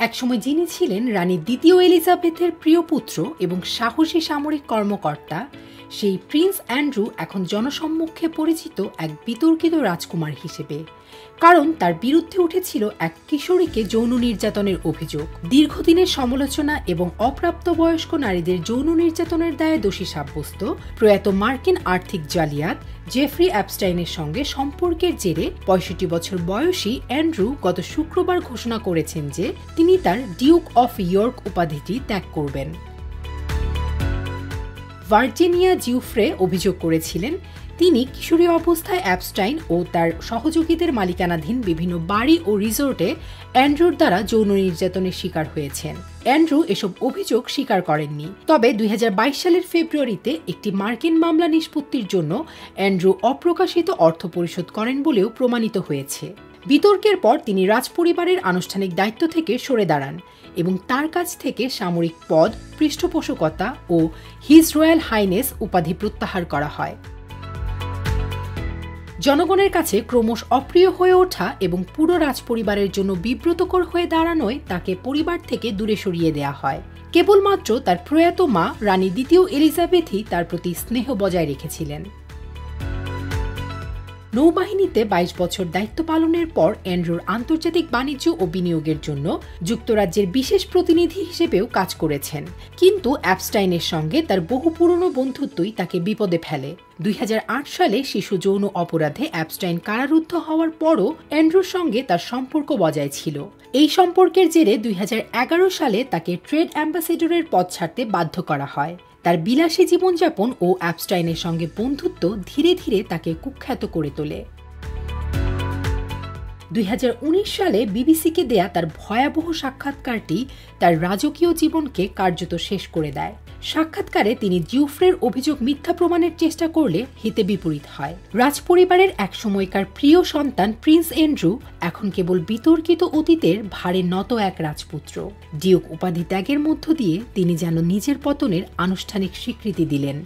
একসময় যিনি ছিলেন রানী দ্বিতীয় এলিজাবেথের প্রিয় পুত্র এবং সাহসী সামরিক কর্মকর্তা, সেই প্রিন্স অ্যান্ড্রু এখন জনসম্মুখে পরিচিত এক বিতর্কিত রাজকুমার হিসেবে, কারণ তার বিরুদ্ধে উঠেছিল এক কিশোরীকে যৌন নির্যাতনের অভিযোগ। দীর্ঘদিনের সমালোচনা এবং অপ্রাপ্তবয়স্ক নারীদের যৌন নির্যাতনের দায়ে দোষী সাব্যস্ত প্রয়াত মার্কিন আর্থিক জালিয়াত জেফ্রি অ্যাপস্টাইনের সঙ্গে সম্পর্কের জেরে ৬৫ বছর বয়সী অ্যান্ড্রু গত শুক্রবার ঘোষণা করেছেন যে তিনি তার ডিউক অফ ইয়র্ক উপাধিটি ত্যাগ করবেন। ভার্জিনিয়া জিউফ্রে অভিযোগ করেছিলেন তিনি কিশোরী অবস্থায় অ্যাপস্টাইন ও তার সহযোগীদের মালিকানাধীন বিভিন্ন বাড়ি ও রিসোর্টে অ্যান্ড্রুর দ্বারা যৌন নির্যাতনের শিকার হয়েছেন। অ্যান্ড্রু এসব অভিযোগ স্বীকার করেননি, তবে ২০২২ সালের ফেব্রুয়ারিতে একটি মার্কিন মামলা নিষ্পত্তির জন্য অ্যান্ড্রু অপ্রকাশিত অর্থ পরিশোধ করেন বলেও প্রমাণিত হয়েছে। বিতর্কের পর তিনি রাজপরিবারের আনুষ্ঠানিক দায়িত্ব থেকে সরে দাঁড়ান এবং তার কাছ থেকে সামরিক পদ, পৃষ্ঠপোষকতা ও হিজ রয়্যাল হাইনেস উপাধি প্রত্যাহার করা হয়। জনগণের কাছে ক্রমশ অপ্রিয় হয়ে ওঠা এবং পুরো রাজপরিবারের জন্য বিব্রতকর হয়ে দাঁড়ানোয় তাকে পরিবার থেকে দূরে সরিয়ে দেয়া হয়। কেবলমাত্র তার প্রয়াত মা রানী দ্বিতীয় এলিজাবেথই তার প্রতি স্নেহ বজায় রেখেছিলেন। নৌবাহিনীতে ২২ বছর দায়িত্ব পালনের পর অ্যান্ড্রুর আন্তর্জাতিক বাণিজ্য ও বিনিয়োগের জন্য যুক্তরাজ্যের বিশেষ প্রতিনিধি হিসেবেও কাজ করেছেন, কিন্তু অ্যাপস্টাইনের সঙ্গে তার বহু পুরনো বন্ধুত্বই তাকে বিপদে ফেলে। ২০০৮ সালে শিশু যৌন অপরাধে অ্যাপস্টাইন কারারুদ্ধ হওয়ার পরও অ্যান্ড্রুর সঙ্গে তার সম্পর্ক বজায় ছিল। এই সম্পর্কের জেরে ২০১১ সালে তাকে ট্রেড অ্যাম্বাসেডরের পদ ছাড়তে বাধ্য করা হয়। তার বিলাসী জীবনযাপন ও অ্যাপস্টাইনের সঙ্গে বন্ধুত্ব ধীরে ধীরে তাকে কুখ্যাত করে তোলে। ২০১৯ সালে বিবিসিকে দেয়া তার ভয়াবহ সাক্ষাৎকারটি তার রাজকীয় জীবনকে কার্যত শেষ করে দেয়। সাক্ষাৎকারে তিনি জিউফ্রের অভিযোগ মিথ্যা প্রমাণের চেষ্টা করলে হিতে বিপরীত হয়। রাজপরিবারের এক সময়কার প্রিয় সন্তান প্রিন্স অ্যান্ড্রু এখন কেবল বিতর্কিত অতীতের ভারে নত এক রাজপুত্র। ডিউক উপাধি ত্যাগের মধ্য দিয়ে তিনি যেন নিজের পতনের আনুষ্ঠানিক স্বীকৃতি দিলেন।